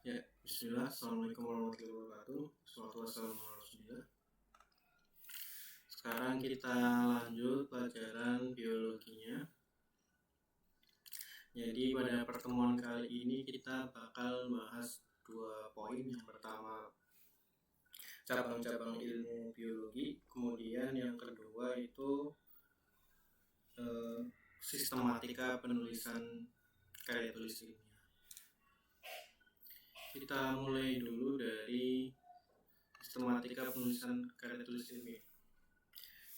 Ya, bismillah. Assalamualaikum warahmatullahi wabarakatuh. Wassalamualaikum warahmatullahi wabarakatuh. Sekarang kita lanjut pelajaran biologinya. Jadi pada pertemuan kali ini kita bakal bahas 2 poin. Yang pertama, cabang-cabang ilmu biologi. Kemudian yang kedua itu sistematika penulisan karya tulis ilmiah. Kita mulai dulu dari sistematika penulisan karya tulis ilmiah.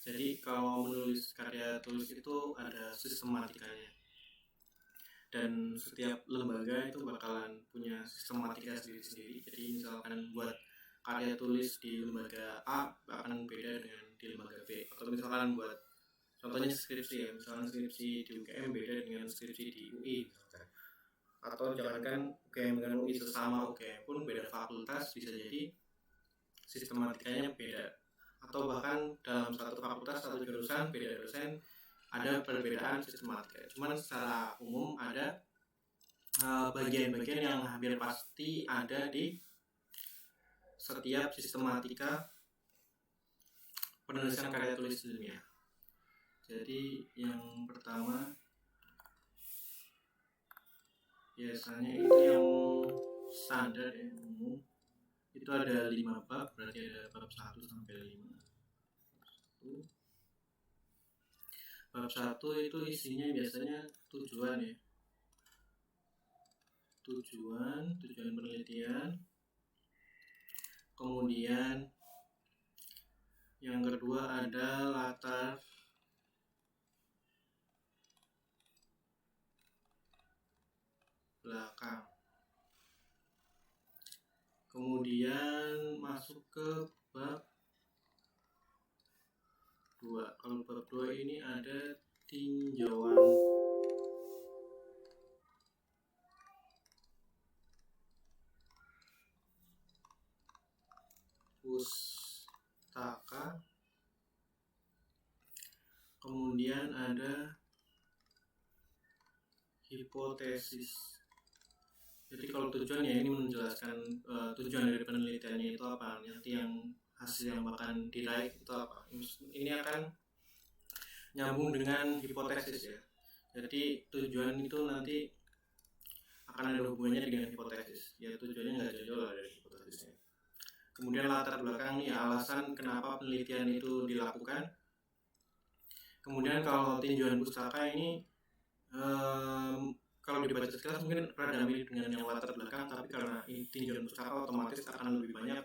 Jadi kalau menulis karya tulis itu ada sistematikanya, dan setiap lembaga itu bakalan punya sistematika sendiri-sendiri. Jadi misalkan buat karya tulis di lembaga A akan beda dengan di lembaga B, atau misalkan buat contohnya skripsi ya, misalkan skripsi di UGM beda dengan skripsi di UI misalkan. Atau jangankan UGM dengan UI, sesama UGM pun beda fakultas bisa jadi sistematikanya beda, atau bahkan dalam satu fakultas satu jurusan beda dosen ada perbedaan sistematika. Cuman secara umum ada bagian-bagian yang hampir pasti ada di setiap sistematika penulisan karya tulis ilmiah. Jadi yang pertama biasanya itu yang standar ya, umum itu ada 5 bab, berarti ada bab 1 sampai 5. Bab 1 itu isinya biasanya tujuan ya, tujuan penelitian. Kemudian yang kedua ada latar belakang. Kemudian masuk ke bab 2. Kalau bab 2 ini ada tinjauan pustaka. Kemudian ada hipotesis. Jadi kalau tujuan ya ini menjelaskan tujuan dari penelitiannya itu apa, nanti yang hasil yang akan diraih itu apa. Ini akan nyambung dengan hipotesis ya. Jadi tujuan itu nanti akan ada hubungannya dengan hipotesis. Ya tujuannya nggak jauh lah dari hipotesisnya. Kemudian latar belakang nih, alasan kenapa penelitian itu dilakukan. Kemudian kalau tinjauan pustaka ini kalau dibaca sekilas mungkin rada mirip dengan yang latar belakang, tapi karena ini tinjauan pustaka otomatis akan lebih banyak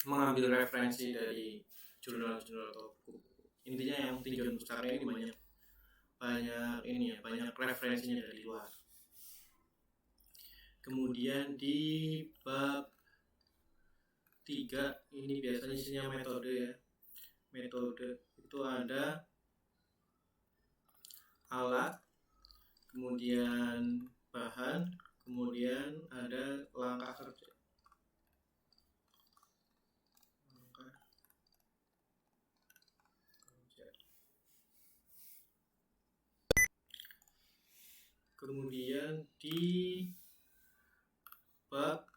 mengambil referensi dari jurnal-jurnal atau buku-buku. Intinya yang tinjauan pustaka ini banyak ini ya, banyak referensinya dari luar. Kemudian di bab 3 ini biasanya isinya metode ya. Metode itu ada alat, kemudian bahan, kemudian ada langkah kerja. Kemudian di bab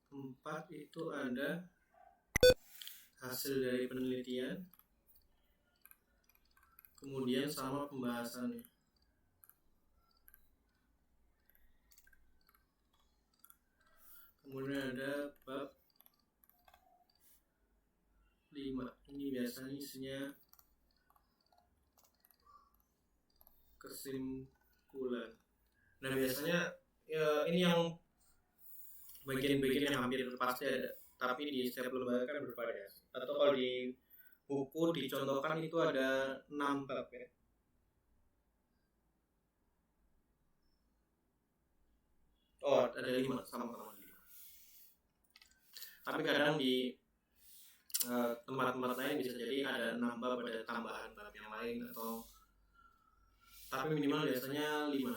4 itu ada hasil dari penelitian, kemudian sama pembahasannya. Kemudian ada bab 5. Ini biasanya isinya kesimpulan. Nah biasanya ya, ini yang bagian-bagian yang hampir pasti ada, tapi di setiap lembaga kan bervariasi. Atau kalau di buku dicontohkan itu ada 6 bab ya. Oh ada 5 sama-sama 5. Tapi kadang di tempat-tempat lain bisa jadi ada 6 bab, ada tambahan bab yang lain, atau tapi minimal biasanya 5.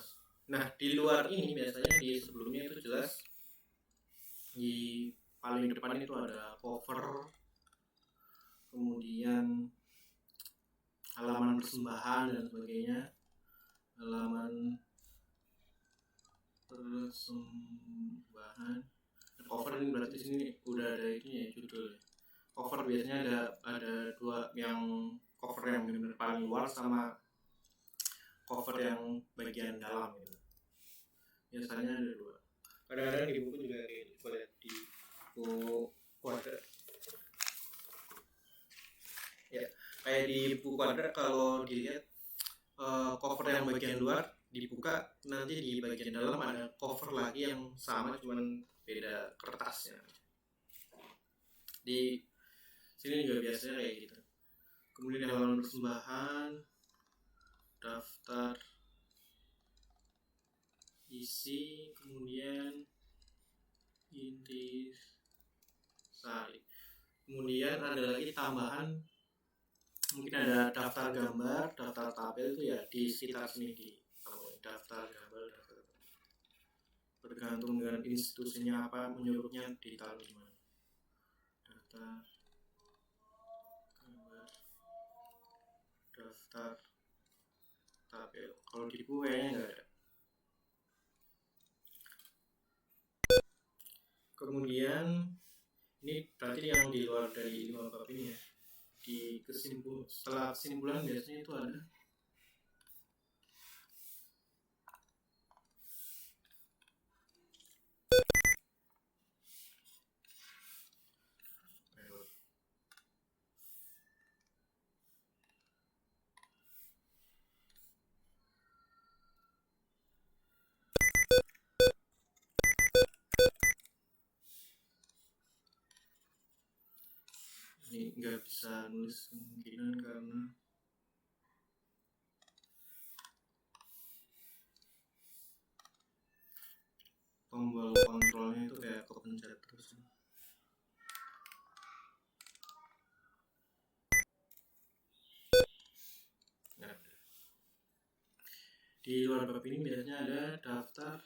Nah di luar ini biasanya di sebelumnya itu jelas di paling depan itu ada cover, kemudian halaman persembahan dan sebagainya, halaman persembahan. Cover ini berarti di sini udah ada ini ya, judul. Cover biasanya ada dua, yang cover yang benar paling luar sama cover yang bagian dalam gitu. Biasanya ada dua. Kadang-kadang di buku juga kayak gitu. Boleh di buku kuadrat. Ya, kayak di buku kuadrat kalau dilihat cover yang bagian luar dibuka, nanti di bagian dalam ada cover lagi yang sama cuman beda kertasnya. Di sini juga biasanya kayak gitu. Kemudian halaman persembahan, daftar isi, kemudian inti sari. Kemudian ada lagi tambahan, mungkin ada daftar gambar, daftar tabel itu ya di sekitar sini, di daftar gambar, daftar tabel. Bergantung dengan institusinya apa, menyuruhnya ditaruh di mana. Daftar gambar, daftar tabel. Kalau di buku kayaknya nggak ada. Kemudian ini berarti yang di luar dari 5 bab ini ya. Di setelah kesimpulan biasanya itu ada ini nggak bisa nulis kemungkinan karena tombol kontrolnya itu kayak kepencet terus. Nah, di luar bab ini biasanya ada daftar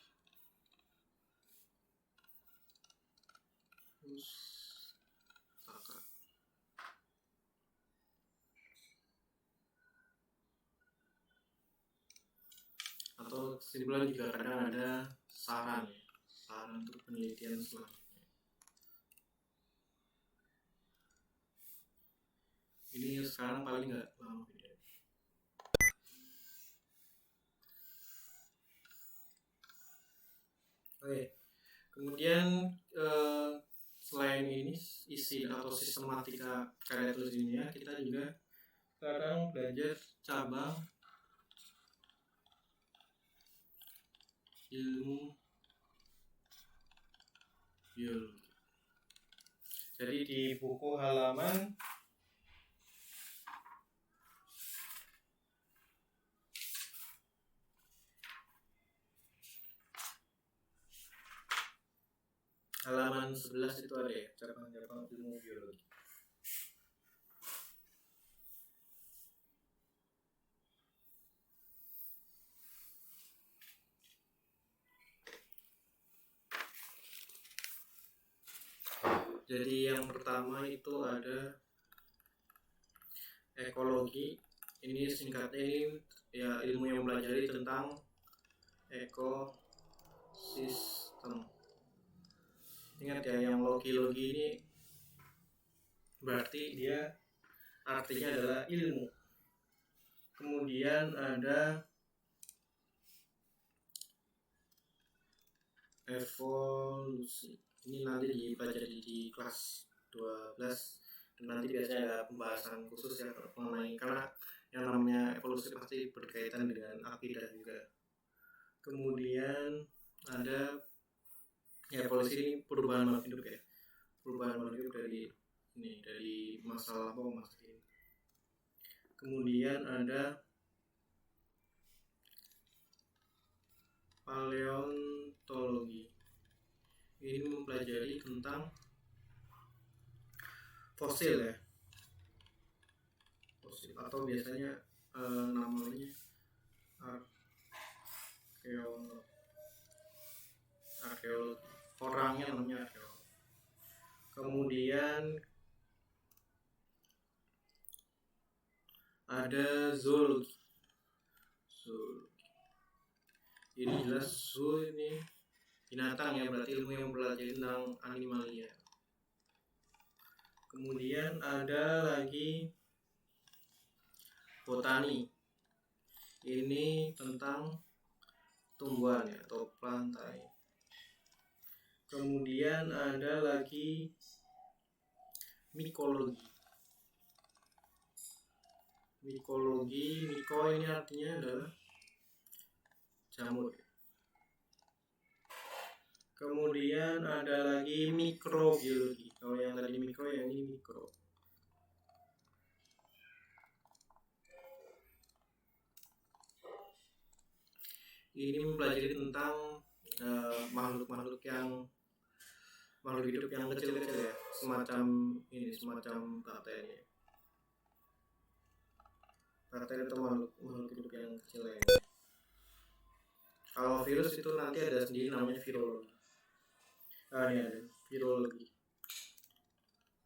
pustaka atau kesimpulan, juga kadang ada saran untuk penelitian selanjutnya. Ini sekarang paling nggak lama video. Oke, kemudian selain ini isi atau sistematika karya tulis ilmiah, kita juga sekarang belajar cabang ilmu biologi. Jadi di buku halaman 11 itu ada ya, cabang-cabang ilmu biologi. Jadi yang pertama itu ada ekologi. Ini singkatnya ini ya ilmu yang mempelajari tentang ekosistem. Ingat ya, yang logi-logi ini berarti dia artinya adalah ilmu. Kemudian ada evolusi. Ini nanti dipelajari di kelas 12, dan nanti biasanya ada pembahasan khusus yang mengenai, karena yang namanya evolusi pasti berkaitan dengan akidah juga. Kemudian ada ya, evolusi ini perubahan makhluk hidup ya, perubahan makhluk hidup dari masa lampau masa kini. Kemudian ada paleontologi. Ini mempelajari tentang fosil ya, fosil atau biasanya namanya arkeologi, orangnya namanya arkeolog. Kemudian ada zoologi. Ini jelas zoo ini binatang ya, berarti ilmu yang mempelajari tentang animalia. Kemudian ada lagi botani. Ini tentang tumbuhan ya, atau plantae. Kemudian ada lagi mikologi. Miko ini artinya adalah jamur. Kemudian ada lagi mikrobiologi. Kalau yang tadi mikro, yang ini mikro. Ini mempelajari tentang makhluk-makhluk hidup yang kecil-kecil ya, semacam bakteri. Bakteri atau makhluk hidup yang kecil ya. Kalau virus itu nanti ada sendiri namanya virologi. Ini ada virologi.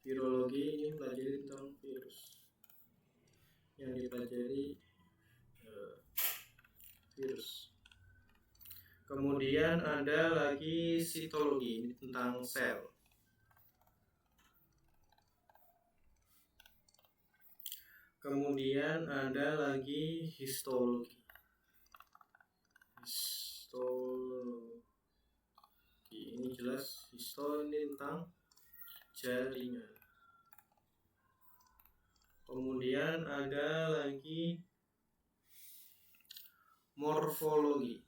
Virologi ini mempelajari tentang virus. Yang dipelajari virus. Kemudian ada lagi sitologi, ini tentang sel. Kemudian ada lagi histologi. Ini jelas, ini tentang jaringan. Kemudian ada lagi morfologi.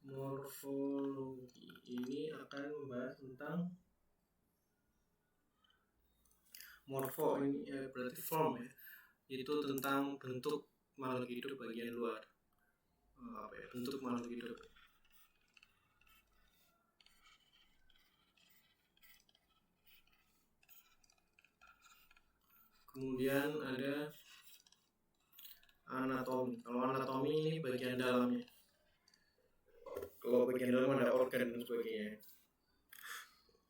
Morfologi ini akan membahas tentang morfo, ini berarti form ya, itu tentang bentuk makhluk hidup bagian luar. Bentuk makhluk hidup. Kemudian ada anatomi. Kalau anatomi ini bagian dalamnya. Kalau bagian dalam ada organ dan sebagainya.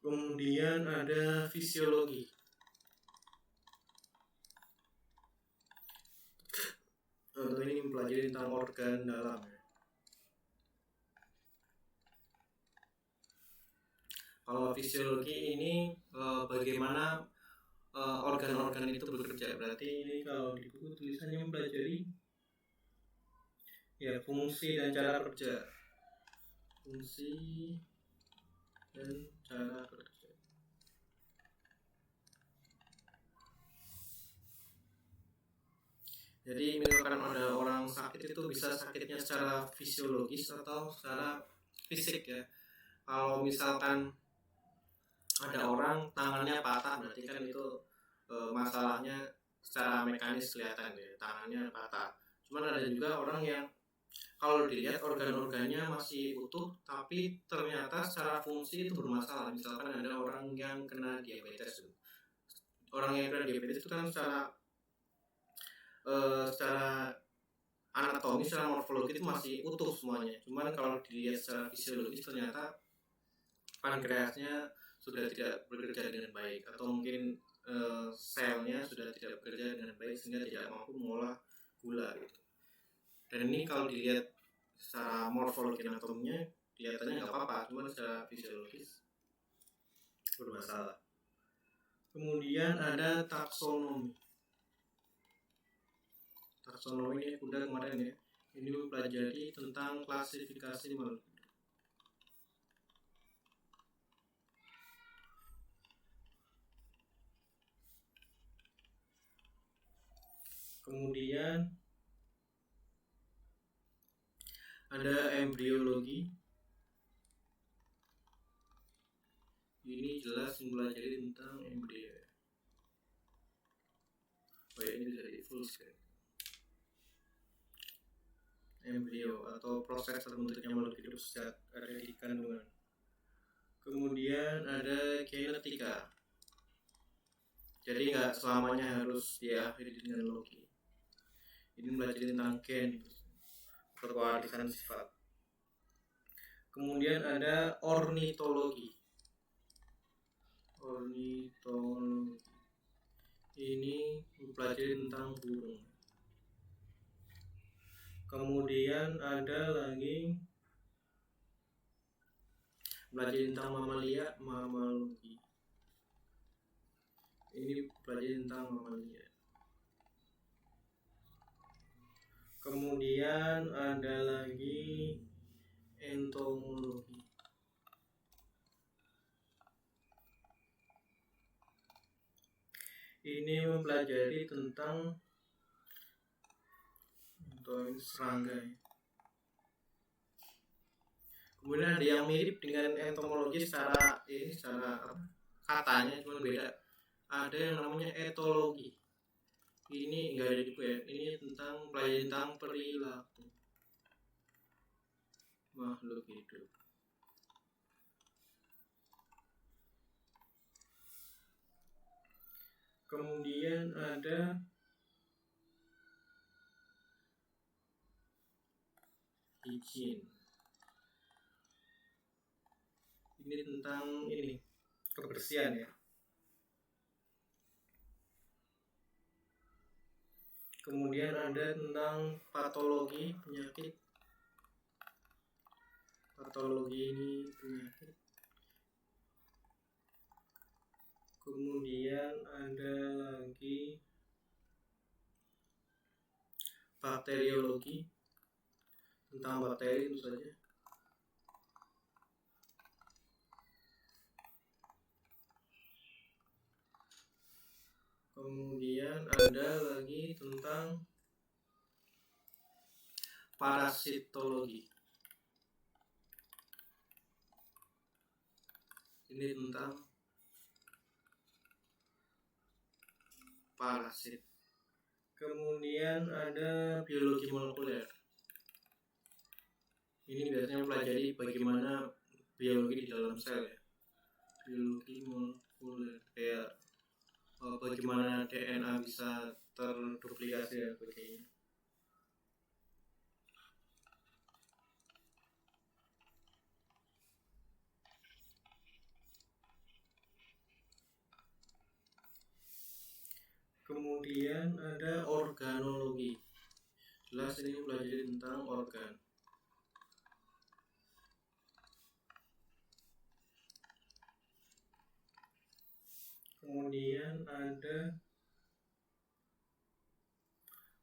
Kemudian ada fisiologi. Untuk ini mempelajari tentang organ dalam. Kalau fisiologi ini bagaimana organ-organ itu bekerja. Berarti ini kalau di buku tulisannya mempelajari ya fungsi dan cara kerja. Fungsi dan cara kerja. Jadi misalkan ada orang sakit itu bisa sakitnya secara fisiologis atau secara fisik ya. Kalau misalkan ada orang tangannya patah, berarti kan itu masalahnya secara mekanis kelihatan ya, tangannya patah. Cuman ada juga orang yang kalau dilihat organ-organnya masih utuh, tapi ternyata secara fungsi itu bermasalah. Misalkan ada orang yang kena diabetes. Orang yang kena diabetes itu kan secara anatomi, secara morfologi itu masih utuh semuanya. Cuman kalau dilihat secara fisiologis ternyata pankreasnya sudah tidak bekerja dengan baik, atau mungkin selnya sudah tidak bekerja dengan baik sehingga tidak mampu mengolah gula gitu. Dan ini kalau dilihat secara morfologi anatominya kelihatannya nggak apa-apa, cuma secara fisiologis bermasalah. Kemudian ada taksonomi. Taksonomi ini udah kemarin ya. Ini mempelajari tentang klasifikasi makhluk. Kemudian ada embriologi. Ini jelas mempelajari tentang embrio. Ini dari full screen. Embrio atau proses terbentuknya makhluk hidup sejak ada di kandungan. Kemudian ada genetika. Jadi nggak selamanya harus diakhiri dengan logi. Ini belajar tentang gen atau kewarisan sifat. Kemudian ada ornitologi. Ornitologi ini mempelajari tentang burung. Kemudian ada lagi belajar tentang mamalia, mamalogi. Ini belajar tentang mamalia. Kemudian ada lagi entomologi. Ini mempelajari tentang serangga. Kemudian ada yang mirip dengan entomologi secara katanya, cuma beda. Ada yang namanya etologi. Ini enggak ada di buku ya. Ini tentang pelajaran tentang perilaku makhluk hidup. Kemudian ada higien. Ini tentang kebersihan ya. Kemudian ada tentang patologi penyakit. Patologi ini penyakit. Kemudian ada lagi bakteriologi, tentang bakteri itu saja. Kemudian ada lagi tentang parasitologi. Ini tentang parasit. Kemudian ada biologi molekuler. Ini biasanya mempelajari bagaimana biologi di dalam sel ya. Biologi molekuler kayak bagaimana DNA bisa terduplikasi dan sebagainya. Kemudian ada organologi. Jelas ini mempelajari tentang organ. Kemudian ada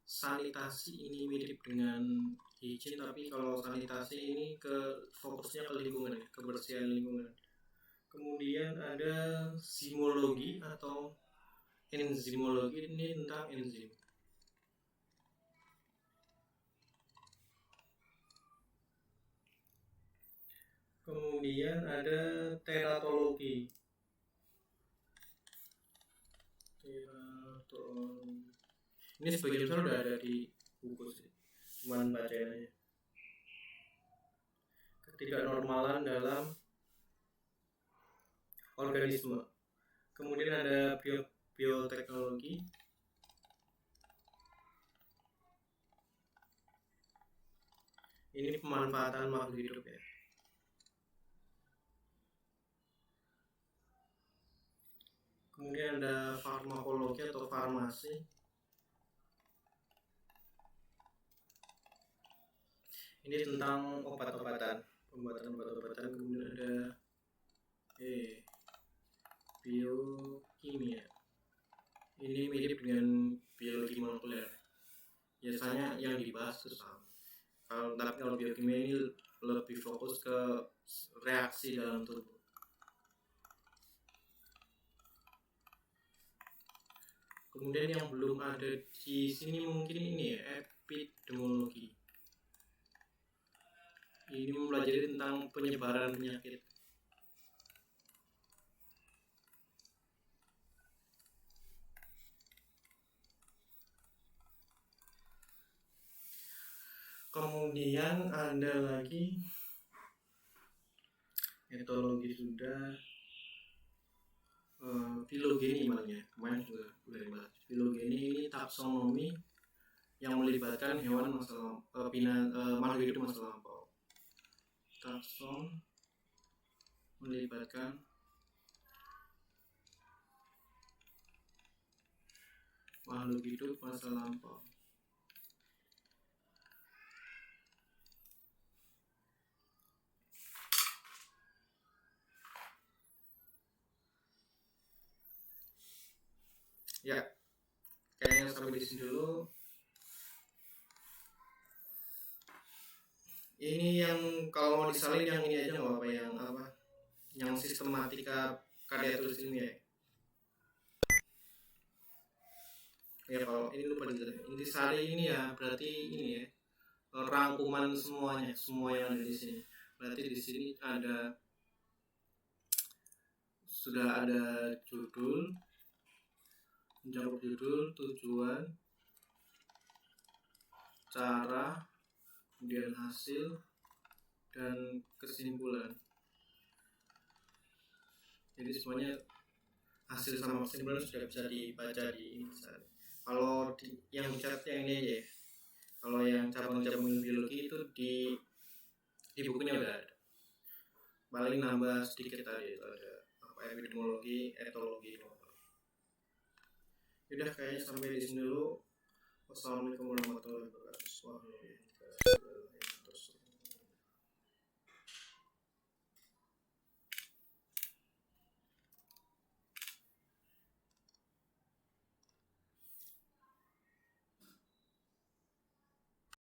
sanitasi. Ini mirip dengan higien, tapi kalau sanitasi ini fokusnya ke lingkungan ya, kebersihan lingkungan. Kemudian ada zimologi atau enzimologi. Ini tentang enzim. Kemudian ada teratologi. Ini sebagian besar udah ada di buku sih, cuman bacain aja. Ketidaknormalan dalam organisme. Kemudian ada bioteknologi. Ini pemanfaatan makhluk hidup ya. Kemudian ada farmakologi atau farmasi. Ini tentang obat-obatan, pembuatan obat-obatan. Kemudian ada biokimia. Ini mirip dengan biologi molekuler. Biasanya yang dibahas itu sama. Kalau biokimia ini lebih fokus ke reaksi dalam tubuh. Kemudian yang belum ada di sini mungkin ini ya, epidemiologi. Ini mempelajari tentang penyebaran penyakit. Kemudian ada lagi etologi sudah, filogeni namanya, kemarin juga udah dibahas. Filogeni ini taksonomi yang melibatkan hewan makhluk hidup masa lampau. Takson melibatkan makhluk hidup masa lampau. Ya, kayaknya sampai di sini dulu. Ini yang kalau mau disalin yang ini aja nggak apa, yang apa, yang sistematika karya tulis ilmiah. Ya kalau ini lupa dijelasin. Intisari ini ya berarti ini ya, rangkuman semuanya, semua yang ada di sini. Berarti di sini sudah ada judul, mencakup judul, tujuan, cara, kemudian hasil, dan kesimpulan. Jadi semuanya hasil sama kesimpulan sudah bisa dibaca di Intisari. Kalau yang dicatat yang ini aja ya. Kalau yang cabang-cabang biologi itu di bukunya udah ada. Paling nambah sedikit tadi itu ada apa, epidemiologi, etologi. Udah kayaknya sampai di sini dulu. Wassalamualaikum warahmatullahi wabarakatuh.